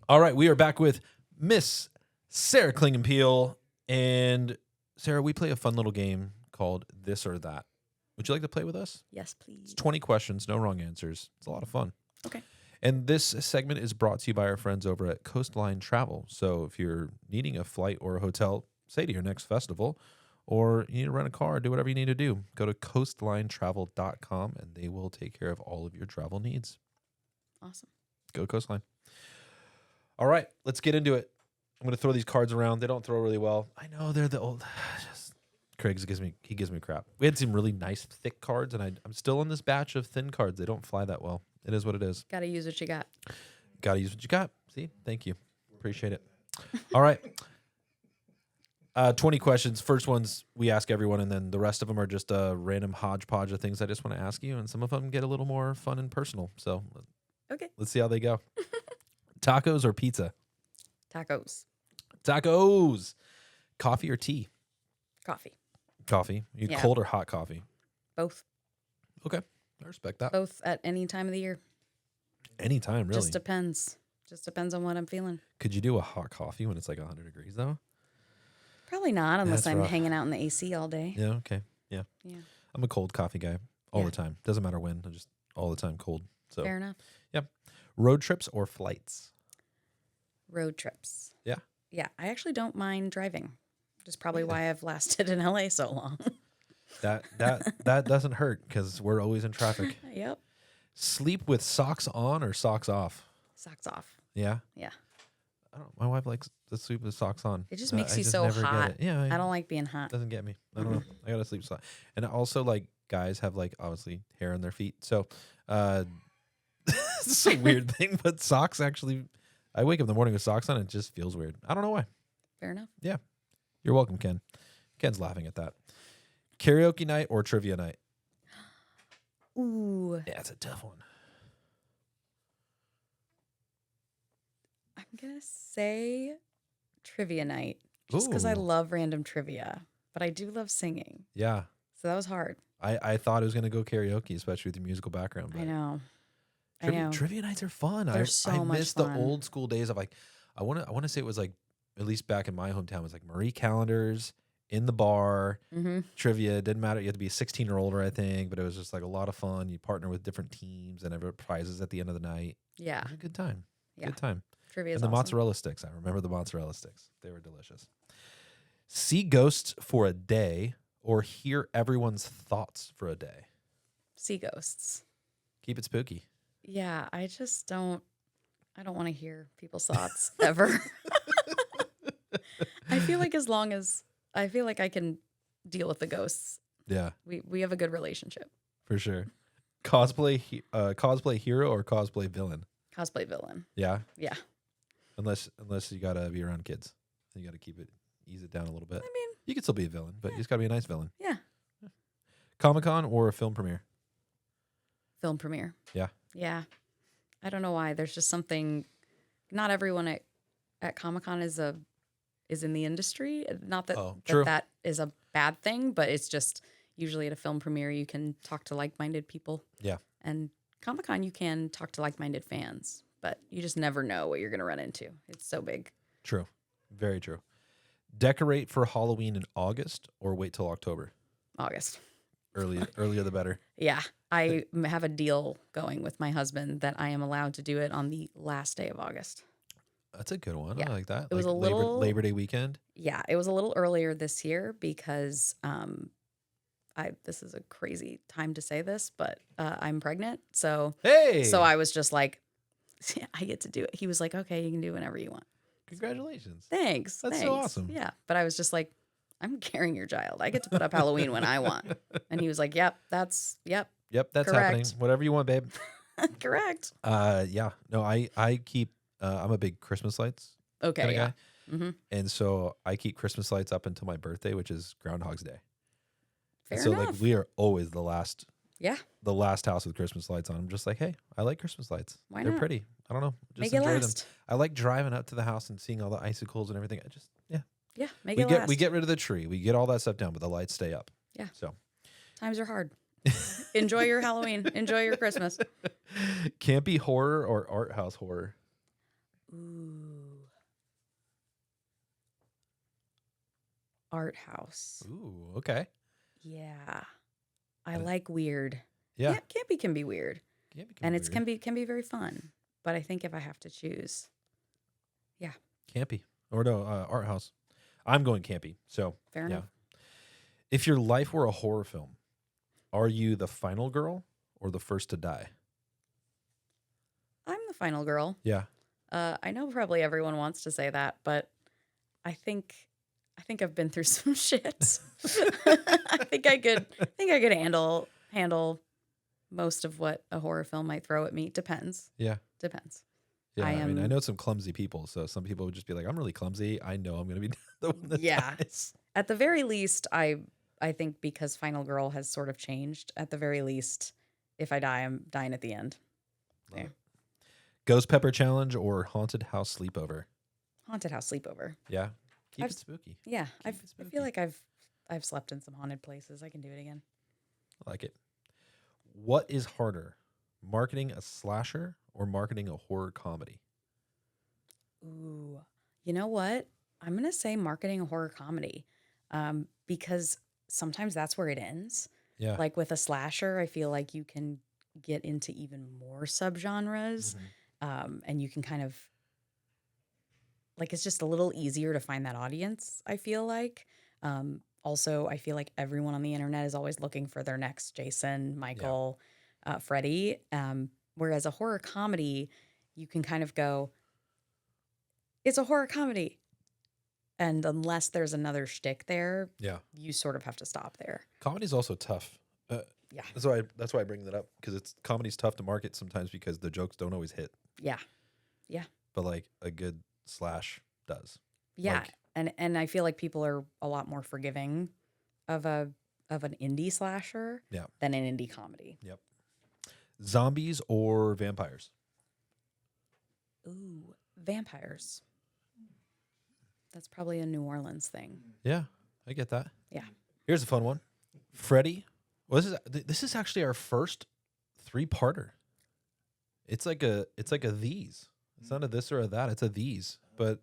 All right, we are back with Miss Sarah Clingenpeel. And Sarah, we play a fun little game called This or That. Would you like to play with us? Yes, please. It's 20 questions, no wrong answers. It's a lot of fun. Okay. And this segment is brought to you by our friends over at Coastline Travel. So if you're needing a flight or a hotel, say to your next festival, or you need to rent a car, do whatever you need to do, go to coastlinetravel.com and they will take care of all of your travel needs. Awesome. Go Coastline. All right, let's get into it. I'm going to throw these cards around. They don't throw really well. I know they're the old. Craig gives me crap. We had some really nice thick cards, and I'm still in this batch of thin cards. They don't fly that well. It is what it is. Got to use what you got. Got to use what you got. See, thank you, appreciate it. All right, 20 questions. First ones we ask everyone, and then the rest of them are just a random hodgepodge of things I just want to ask you, and some of them get a little more fun and personal. So, okay, let's see how they go. Tacos or pizza? Tacos. Tacos. Coffee or tea? Coffee. Coffee. You Yeah. cold or hot coffee? Both. Okay, I respect that. Both at any time of the year. Anytime, really. Just depends. Just depends on what I'm feeling. Could you do a hot coffee when it's like 100 degrees, though? Probably not, unless That's I'm rough. hanging out in the AC all day. Yeah, okay. Yeah. Yeah. I'm a cold coffee guy all Yeah. the time. Doesn't matter when. I'm just all the time cold. So, Fair enough. road trips or flights? Road trips. Yeah. Yeah, I actually don't mind driving. Which is probably why I've lasted in LA so long. That doesn't hurt because we're always in traffic. Yep. Sleep with socks on or socks off? Socks off. Yeah. Yeah. I don't. My wife likes to sleep with socks on. It just makes I you just so never get hot. it. Yeah. I don't like being hot. Doesn't get me. I don't know. I gotta sleep socks. And also, like, guys have like obviously hair on their feet, so it's a weird thing. But socks actually, I wake up in the morning with socks on. It just feels weird. I don't know why. Fair enough. You're welcome, Ken. Ken's laughing at that. Karaoke night or trivia night? Ooh. Yeah, it's a tough one. I'm going to say trivia night just because I Ooh. love random trivia, but I do love singing. Yeah. So that was hard. I thought it was gonna go karaoke, especially with your musical background. But I know. Trivia nights are fun. They're I so much miss fun. the old school days of like I wanna say it was like, at least back in my hometown, it was like Marie Callender's in the bar, Mm-hmm. trivia. It didn't matter. You had to be a 16 or older, I think, but it was just like a lot of fun. You partner with different teams and have prizes at the end of the night. Yeah. It was a good time. Yeah. Good time. Trivia And is the awesome. mozzarella sticks. I remember the mozzarella sticks. They were delicious. See ghosts for a day or hear everyone's thoughts for a day. See ghosts. Keep it spooky. Yeah. I don't want to hear people's thoughts ever. I feel like I feel like I can deal with the ghosts. Yeah, We have a good relationship. for sure. Cosplay hero or cosplay villain. Cosplay villain. Yeah, Yeah. unless you gotta be around kids, you gotta ease it down a little bit. I mean, You can still be a villain, but you just gotta be a nice villain. yeah. Comic-Con or a film premiere. Film premiere. Yeah. Yeah. I don't know why. There's just something. Not everyone at Comic-Con is in the industry. Not that true. that is a bad thing, but it's just usually at a film premiere you can talk to like-minded people. Yeah. And Comic-Con you can talk to like-minded fans, but you just never know what you're going to run into. It's so big. True, very true. Decorate for Halloween in August or wait till October. August. Earlier the better. Yeah. I have a deal going with my husband that I am allowed to do it on the last day of August. That's a good one. Yeah. I like that. It was like a little- Labor Day weekend. Yeah, it was a little earlier this year because this is a crazy time to say this, but I'm pregnant. So Hey, I was just like, I get to do it. He was like, okay, you can do whenever you want. congratulations. Thanks. That's so thanks. awesome. Yeah. But I was just like, I'm carrying your child. I get to put up Halloween when I want. And he was like, yep, that's Yep, that's Correct. happening. Whatever you want, babe. correct. Yeah. No, I keep. I'm a big Christmas lights Okay. kind of Yeah. guy, Mm-hmm. and so I keep Christmas lights up until my birthday, which is Groundhog's Day. Fair And so enough. like we are always the last house with Christmas lights on. I'm just like, hey, I like Christmas lights. Why They're not? pretty. I don't know. Just Make it enjoy them. last. I like driving up to the house and seeing all the icicles and everything. Yeah. Make we it get last. we get rid of the tree. We get all that stuff down, but the lights stay up. Yeah. So Times are hard. Enjoy your Halloween. Enjoy your Christmas. campy horror or art house horror. Ooh. art house. Ooh, okay. Yeah. I And like weird. yeah, Campy can be weird. camping can And be it's weird. can be very fun. But I think if I have to choose, yeah, Campy. Or no, art house. I'm going campy. So, fair yeah. enough. If your life were a horror film, are you the final girl or the first to die? I'm the final girl. Yeah. I know probably everyone wants to say that, but I think I've been through some shit. I think I could handle most of what a horror film might throw at me. Depends. Yeah. Depends. Yeah. I I mean, I am know some clumsy people. So some people would just be like, I'm really clumsy. I know I'm going to be the one that yeah. dies. At the very least, I think because Final Girl has sort of changed, at the very least, if I die, I'm dying at the end. Love There. it. Ghost Pepper Challenge or Haunted House Sleepover? Haunted house sleepover. Yeah. Keep I've it spooky. Yeah, Keep it I spooky. feel like I've slept in some haunted places. I can do it again. I like it. What is harder, marketing a slasher or marketing a horror comedy? Ooh, you know what? I'm gonna say marketing a horror comedy, because sometimes that's where it ends. Yeah. Like with a slasher, I feel like you can get into even more subgenres, Mhm. and you can kind of like it's just a little easier to find that audience. I feel like. Also, I feel like everyone on the internet is always looking for their next Jason, Yeah. Michael, Freddy. Whereas a horror comedy, you can kind of go, it's a horror comedy. And unless there's another shtick there, Yeah. you sort of have to stop there. Comedy's also tough. Yeah. That's why I bring that up because comedy's tough to market sometimes because the jokes don't always hit, Yeah. Yeah. but like a good slash does. Yeah. Like, And I feel like people are a lot more forgiving of an indie slasher yeah. than an indie comedy. Yep. Zombies or vampires? Ooh, vampires. That's probably a New Orleans thing. Yeah, I get that. Yeah. Here's a fun one. Freddy. Well, this is actually our first 3-parter. It's like a these. It's not a this or a that. It's a these. But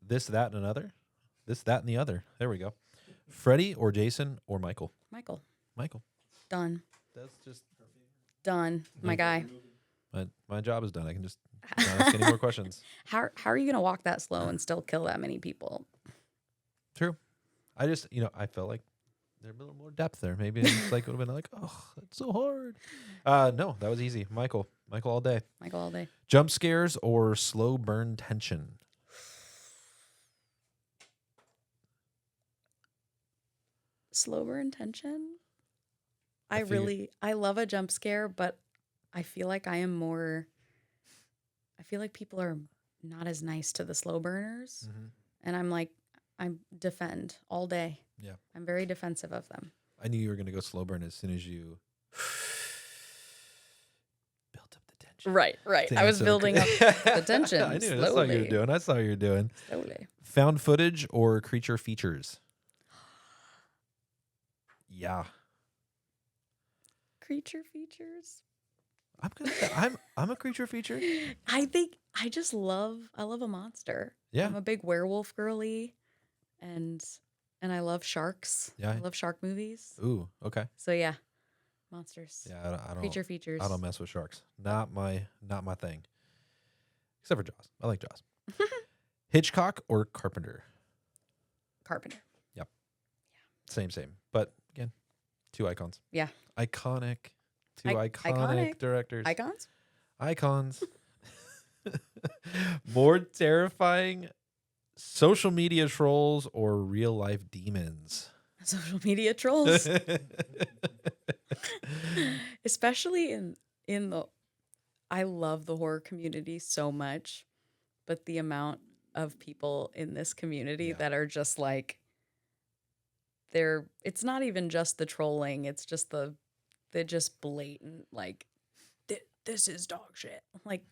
this, that, and another. This, that, and the other. There we go. Freddy or Jason or Michael? Michael. Michael. Done. That's just Done. My guy. my job is done. I can just not ask any more questions. How are you going to walk that slow and still kill that many people? True. I just, I felt like there'd be a little more depth there. Maybe it's like would have been like, oh, that's so hard. No, that was easy. Michael all day. Michael all day. Jump scares or slow burn tension? Slow burn tension. I figured- I love a jump scare, but I feel like I feel like people are not as nice to the slow burners. Mhm. And I'm like, I'm defend all day. Yeah. I'm very defensive of them. I knew you were going to go slow burn as soon as you built up the tension. Right. I was building up the tension I knew. slowly. That's what you were doing. I saw what you were doing. Slowly. Found footage or creature features? Yeah. Creature features. I'm a creature feature. I think I love a monster. Yeah. I'm a big werewolf girly, and I love sharks. Yeah. I love shark movies. Ooh, okay. So yeah, monsters. Yeah, I don't Creature features. I don't mess with sharks. Not my thing. Except for Jaws. I like Jaws. Hitchcock or Carpenter? Carpenter. Same. But again, 2 icons. Yeah. Iconic. Two I- iconic directors. Icons. Icons. More terrifying social media trolls or real life demons? Social media trolls, especially in the. I love the horror community so much, but the amount of people in this community Yeah. that are just like it's not even just the trolling, it's just the just blatant like this is dog shit. Like,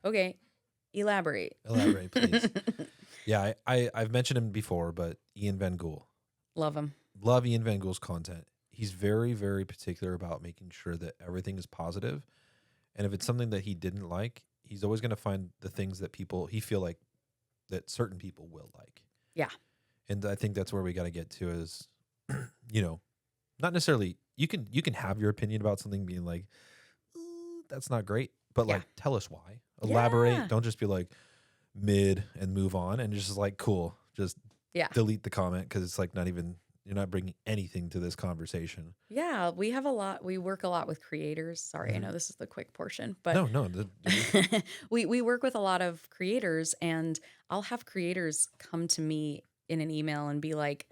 okay, elaborate. Elaborate, please. Yeah, I've mentioned him before, but Ian Van Gool. Love him. Love Ian Van Gool's content. He's very, very particular about making sure that everything is positive. And if it's something that he didn't like, he's always going to find the things that he feel like that certain people will like. Yeah. And I think that's where we got to get to is, you know, not necessarily you can have your opinion about something being like, that's not great, but Yeah. like tell us why. Elaborate. Yeah. Don't just be like mid and move on and just like cool. Just Yeah. delete the comment because it's like not even you're not bringing anything to this conversation. Yeah, we work a lot with creators. Sorry, I know this is the quick portion, but No, we work with a lot of creators, and I'll have creators come to me in an email and be like,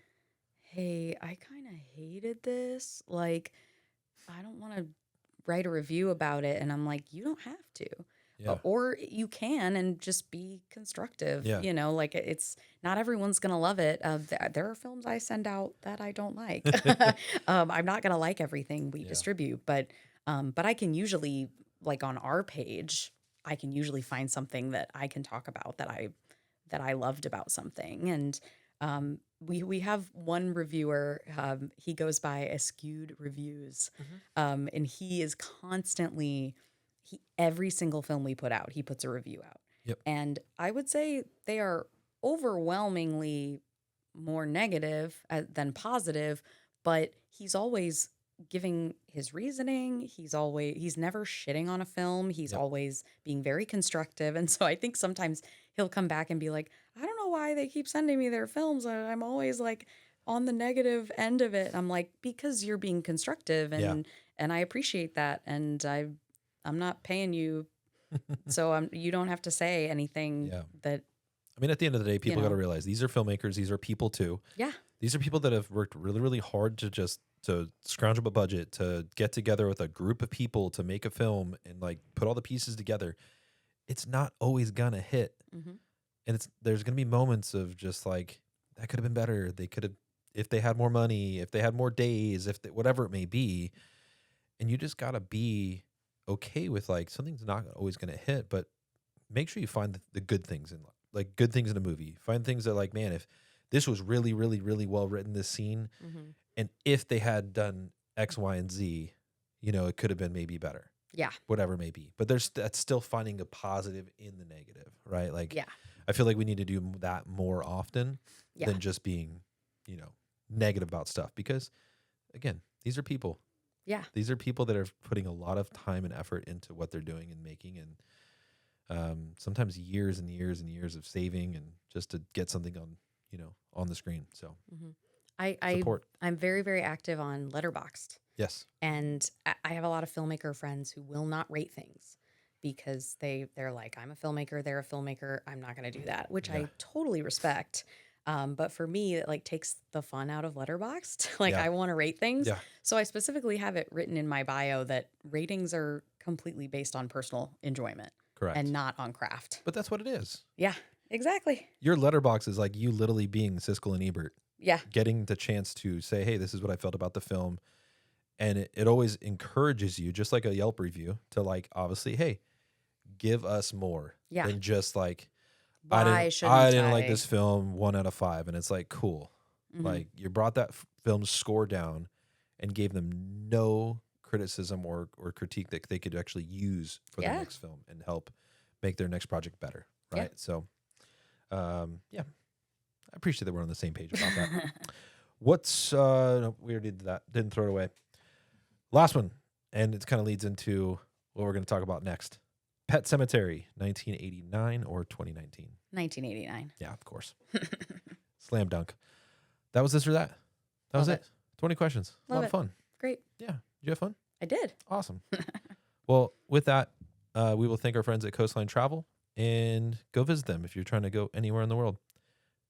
"Hey, I kind of hated this. Like, I don't want to write a review about it." And I'm like, "You don't have to. yeah, Or you can and just be constructive. yeah, Like it's not everyone's going to love it. There are films I send out that I don't like. I'm not going to like everything we yeah, distribute, but I can usually, like on our page, I can usually find something that I can talk about that I loved about something. And we have one reviewer, he goes by Askewed Reviews, and he is constantly every single film we put out, he puts a review out. yep, And I would say they are overwhelmingly more negative than positive, but he's always giving his reasoning. He's never shitting on a film. He's yep, always being very constructive. And so I think sometimes he'll come back and be like, I don't know why they keep sending me their films. I'm always like on the negative end of it. I'm like, because you're being constructive yeah. and I appreciate that. And I'm not paying you, so you don't have to say anything Yeah. that, I mean, at the end of the day, people got to know. realize these are filmmakers. These are people too. Yeah. These are people that have worked really, really hard to scrounge up a budget, to get together with a group of people to make a film and like put all the pieces together. It's not always gonna hit, hmm and there's gonna be moments of just like that could have been better. They could have, if they had more money, if they had more days, whatever it may be, and you just gotta be okay with like something's not always gonna hit, but make sure you find the good things in like good things in a movie. Find things that like, man, if this was really, really, really well written, this scene, hmm and if they had done X, Y, and Z, it could have been maybe better. Yeah. Whatever it may be. But that's still finding a positive in the negative, right? Like, Yeah. I feel like we need to do that more often Yeah. than just being, negative about stuff. Because, again, these are people. Yeah. These are people that are putting a lot of time and effort into what they're doing and making, and sometimes years and years and years of saving and just to get something on the screen. So hmm support. I'm very, very active on Letterboxd. Yes. And I have a lot of filmmaker friends who will not rate things because they're like, I'm a filmmaker, they're a filmmaker, I'm not going to do that, which Yeah. I totally respect. But for me, it like takes the fun out of Letterboxd. Like Yeah. I want to rate things. Yeah. So I specifically have it written in my bio that ratings are completely based on personal enjoyment Correct. and not on craft. But that's what it is. Yeah, exactly. Your letterbox is like you literally being Siskel and Ebert, Yeah. getting the chance to say, hey, this is what I felt about the film. And it always encourages you, just like a Yelp review, to like, obviously, hey, give us more Yeah. than just like, Why shouldn't I didn't like this film 1 out of 5. And it's like, cool. Mhm. Like you brought that film's score down and gave them no criticism or critique that they could actually use for the Yeah. next film and help make their next project better. Yeah. Right. So, yeah, I appreciate that we're on the same page about that. What's, no, we already did that. Didn't throw it away. Last one. And it kind of leads into what we're going to talk about next. Pet Cemetery, 1989 or 2019? 1989. Yeah, of course. Slam dunk. That was this or that. That was Love it. 20 questions. A Love lot of it. fun. Great. Yeah. Did you have fun? I did. Awesome. Well, with that, we will thank our friends at Coastline Travel and go visit them if you're trying to go anywhere in the world.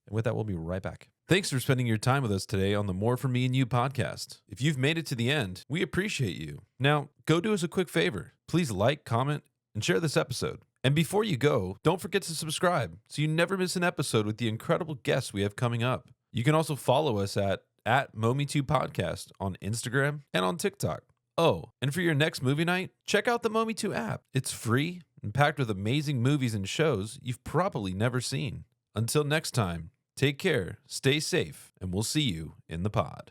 And with that, we'll be right back. Thanks for spending your time with us today on the More For Me and You podcast. If you've made it to the end, we appreciate you. Now, go do us a quick favor. Please like, comment, and share this episode. And before you go, don't forget to subscribe so you never miss an episode with the incredible guests we have coming up. You can also follow us at Momi2 Podcast on Instagram and on TikTok. Oh, and for your next movie night, check out the Momi2 app. It's free and packed with amazing movies and shows you've probably never seen. Until next time, take care, stay safe, and we'll see you in the pod.